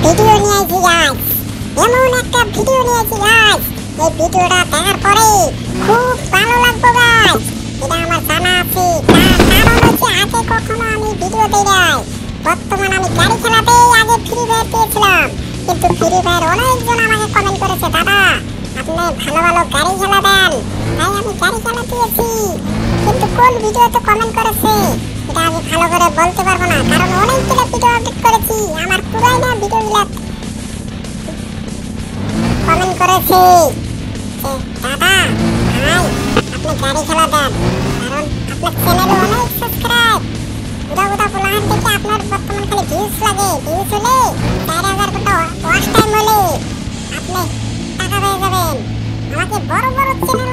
Video নিয়ে আইছি guys, এমন একটা ভিডিও নিয়ে আইছি গাইস, এই ভিডিওটা দেখার পরে খুব ভালো লাগবে গাইস। এটা আমার জানা আছে, কারণ হচ্ছে আগে কখনো আমি ভিডিও দেই নাই। বর্তমানে আমি গাড়ি খেলাতেই আগে ফ্রি ফায়ার পেয়েছিলাম, কিন্তু ফ্রি ফায়ার অনেকজন আমাকে কমেন্ট করেছে, দাদা আপনি ভালো ভালো গাড়ি খেলা দেন। তাই আমি গাড়ি খেলা পেয়েছি, কিন্তু কোন ভিডিওতে কমেন্ট করেছে এটা আমি ভালো করে বলতে পারবো না, কারণ অনেকগুলো ভিডিও আপডেট করেছি। আমার পুরানো ভিডিওগুলো কমেন্ট করেছে যে দাদা ভাই আপনি গাড়ি খেলা দেন, কারণ আপনার চ্যানেলে অনেক সাবস্ক্রাইব। উদা বলার থেকে আপনার বর্তমান খালি ভিউজ লাগে, ভিউজ হলে 4000 ঘন্টা ওয়াচ টাইম হলে আপনি টাকা পেয়ে যাবেন। আমাকে বড় বড় চ্যানেল